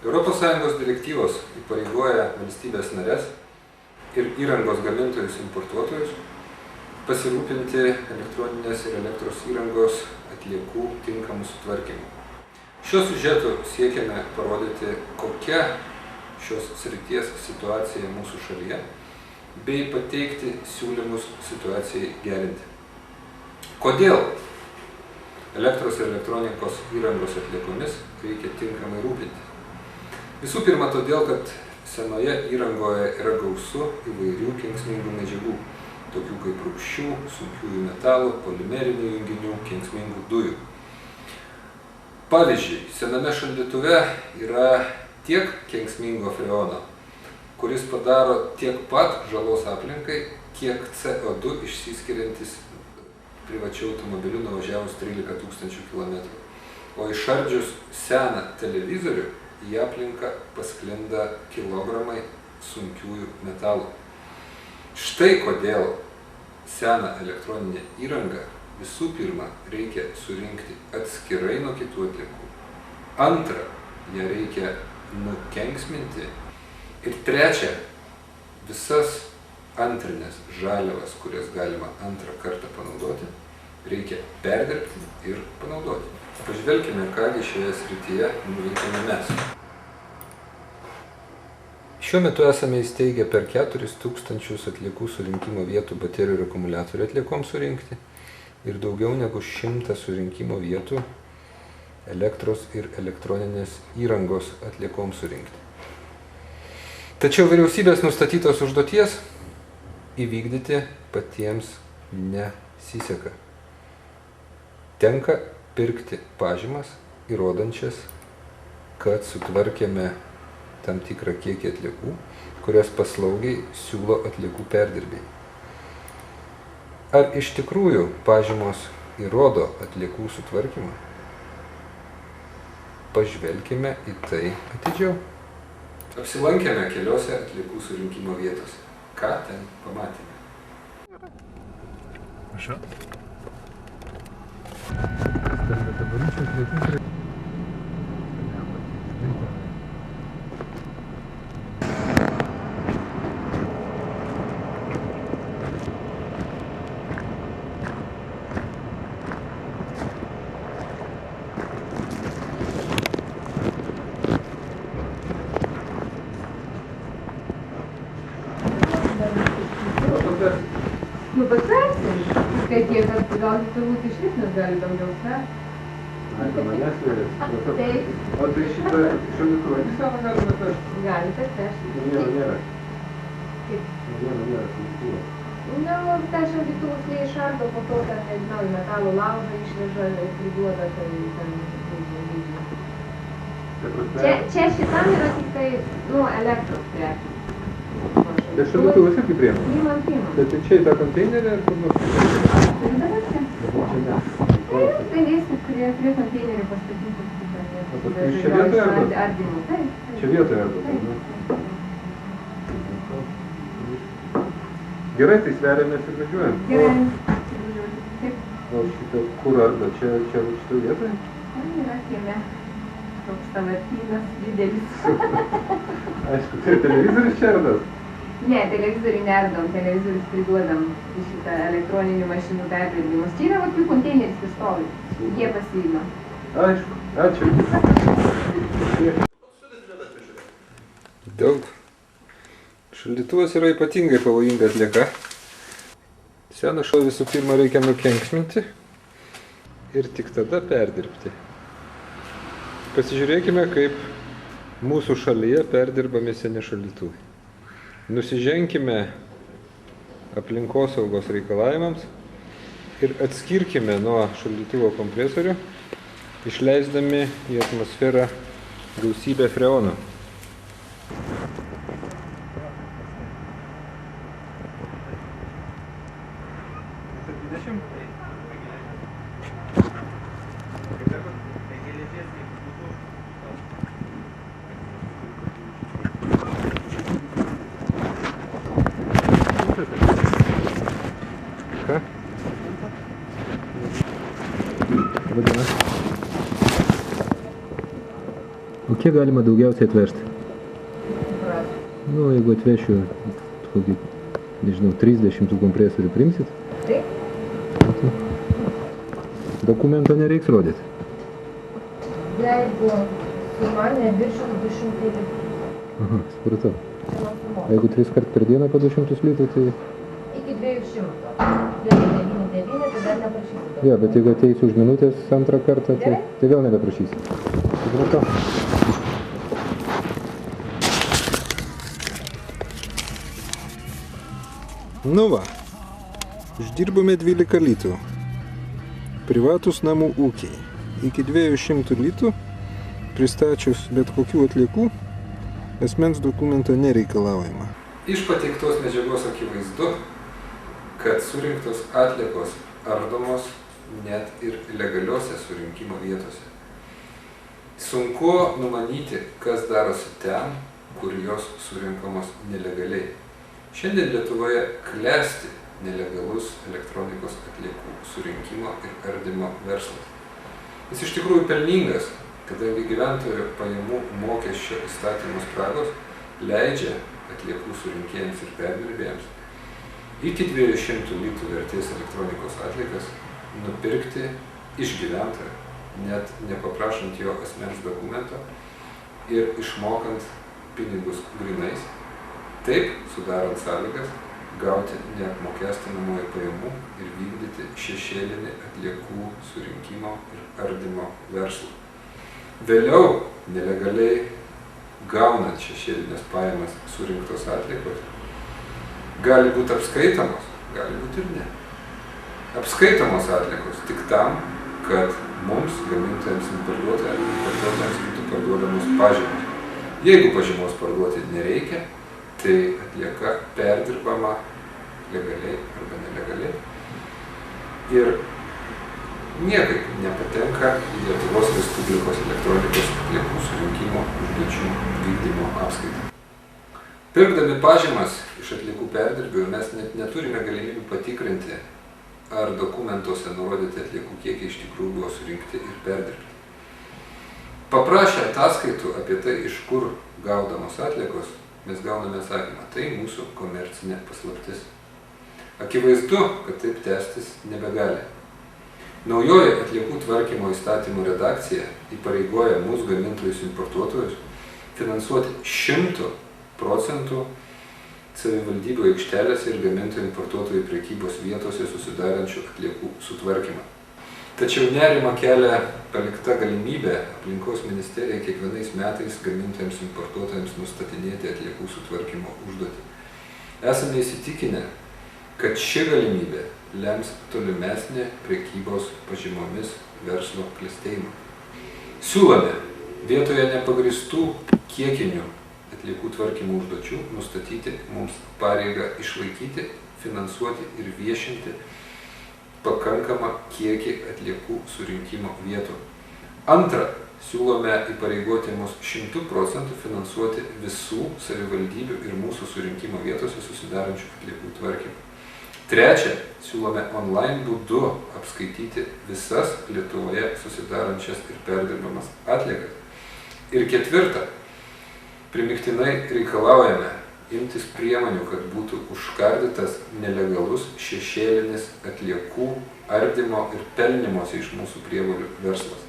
ES direktyvos įpareigoja valstybės narės ir įrangos gamintojus importuotojus pasirūpinti elektroninės ir elektros įrangos atliekų tinkamų sutvarkymų. Šiuo siužetu siekiame parodyti, kokia šios srities situacija mūsų šalyje, bei pateikti siūlymus situacijai gerinti. Kodėl elektros ir elektronikos įrangos atliekomis reikia tinkamai rūpinti? Visų pirma, todėl, kad senoje įrangoje yra gausu įvairių kenksmingų medžiagų, tokių kaip rūgščių, sunkiųjų metalų, polimerinių junginių, kenksmingų dujų. Pavyzdžiui, sename šaldytuve yra tiek kenksmingo freono, kuris padaro tiek pat žalos aplinkai, kiek CO2 išsiskiriantis privačiu automobiliu nuvažiavus 13 000 km. O išardžius seną televizorių, į aplinką pasklinda kilogramai sunkiųjų metalų. Štai kodėl seną elektroninę įrangą visų pirma reikia surinkti atskirai nuo kitų atliekų. Antra, ją reikia nukenksminti. Ir trečia, visas antrinės žaliavas, kurias galima antrą kartą panaudoti, reikia perdirbti ir panaudoti. Pažvelkime, kągi šioje srityje nuveikėme mes. Šiuo metu esame įsteigę per 4000 atliekų surinkimo vietų baterijų ir akumuliatorių atliekoms surinkti ir daugiau negu 100 surinkimo vietų elektros ir elektroninės įrangos atliekoms surinkti. Tačiau vyriausybės nustatytos užduoties įvykdyti patiems nesiseka. Tenka pirkti pažymas, įrodančias, kad sutvarkėme tam tikrą kiekį atliekų, kurias paslaugiai siūlo atliekų perdirbėjai. Ar iš tikrųjų pažymos įrodo atliekų sutvarkymą? Pažvelkime į tai atidžiau. Apsilankėme keliose atliekų surinkimo vietose. Ką ten pamatėme? Prašau. Nu, pasversim, kad jie gal turbūt iš vis nes gali daugiau sverti. Arba manęs vėlės. Taip. O tai šitą šaldytuvą visą galime atvežti? Galite atvežti. Nieko nėra. Kaip? Nėra šaldytuvo. Nu, tai šaldytuvus jie išardo, po to, kad, nežinau, į metalo laužą išveža ir priduoda ten Čia šitam yra tik tai, nu, elektros prekių. Bet šaldytuvas irgi priima? Priimam. Bet čia į tą konteinerį ar kur nors? Tai dabar čia. Tai leisim prie konteinerio pastatyti. O paskui čia vietoje arba? Ardymu, taip. Čia vietoje arba? Gerai, tai sveriamės ir važiuojam. Gerai. O šitą kur arba? Čia šitą vietoje? Ten yra kieme. Toks tavartynas didelis. Aišku, tai televizorius čia ardas? Ne, televizorių neardom, televizorius priduodam į šitą elektroninių mašinų perdirbimus. Čia yra vat jų konteineris pistovi. Jie pasiima. Aišku, ačiū. Daug. Šaldytuvas yra ypatingai pavojinga atlieka. Seną šaldytuvą visų pirma reikia nukenksminti ir tik tada perdirbti. Pasižiūrėkime, kaip mūsų šalyje perdirbami seni šaldytuvai. Nusiženkime aplinkosaugos reikalavimams ir atskirkime nuo šaldytuvo kompresorių, išleisdami į atmosferą gausybę freono. O kiek galima daugiausiai atvežti? Supras. Nu, jeigu atvešiu kokį, nežinau, 30 kompresorių primsit? Taip? Dokumento nereiks rodyti. Jeigu suma neviršys 200 litrų. Aha, supratau. nuo sumos. Jeigu 3 kart per dieną po 200 litrų, tai... Iki 200. 999, tai dar neprašysiu. Jo, bet jeigu ateisiu už minutės antrą kartą, tai vėl nebeprašysiu. Supratau. Nu va, uždirbome 12 litrų. Privatus namų ūkiai. Iki 200 litrų, pristačius bet kokių atliekų, asmens dokumento nereikalaujama. Iš pateiktos medžiagos akivaizdu, kad surinktos atliekos ardomos net ir legaliuose surinkimo vietose. Sunku numanyti, kas darosi ten, kur jos surinkamos nelegaliai. Šiandien Lietuvoje klesti nelegalus elektronikos atliekų surinkimo ir ardymo verslas. Jis iš tikrųjų pelningas, kadangi gyventojų pajamų mokesčio įstatymų spragos leidžia atliekų surinkėjams ir perdirbėjams iki 200 litrų vertės elektronikos atliekas nupirkti iš gyventojo, net nepaprašant jo asmens dokumento ir išmokant pinigus grynais, taip sudarant sąlygas gauti neapmokestinamųjų pajamų ir vykdyti šešėlinį atliekų surinkimo ir ardymo verslą. Vėliau nelegaliai gaunant šešėlinės pajamas surinktos atliekos gali būti apskaitamos, gali būti ir ne. Apskaitomos atliekos tik tam, kad mums, gamintojams ir parduotojams būtų parduodamos pažymos. Jeigu pažymos parduoti nereikia, tai atlieka perdirbama legaliai arba nelegaliai ir niekaip nepatenka į Lietuvos Respublikos elektronikos atliekų surinkimo užduočių vykdymo apskaitą. Pirkdami pažymas iš atliekų perdirbėjų mes net neturime galimybių patikrinti, ar dokumentuose nurodyti atliekų kiekiai iš tikrųjų buvo surinkti ir perdirbti. Paprašę ataskaitų apie tai, iš kur gaudamos atliekos, mes gauname atsakymą, tai mūsų komercinė paslaptis. Akivaizdu, kad taip tęstis nebegali. Naujoji atliekų tvarkymo įstatymų redakcija įpareigoja mūsų gamintojus importuotojus finansuoti 100% savivaldybių aikštelėse ir gamintojų importuotojų prekybos vietose susidarančių atliekų sutvarkymą. Tačiau nerimą kelia palikta galimybė aplinkos ministerijai kiekvienais metais gamintojams importuotojams nustatinėti atliekų sutvarkymo užduotį. Esame įsitikinę, kad ši galimybė lems tolimesnį prekybos pažymomis verslo klestėjimą. Siūlome vietoje nepagristų kiekinių atliekų tvarkymo užduočių nustatyti mums pareigą išlaikyti, finansuoti ir viešinti pakankamą kiekį atliekų surinkimo vietų. Antra, siūlome įpareigoti mus 100% finansuoti visų savivaldybių ir mūsų surinkimo vietose susidarančių atliekų tvarkymą. Trečia, siūlome online būdu apskaityti visas Lietuvoje susidarančias ir perdirbamas atliekas. Ir ketvirta, primygtinai reikalaujame imtis priemonių, kad būtų užkardytas nelegalus šešėlinis atliekų ardymo ir pelnymosi iš mūsų prievolių verslas.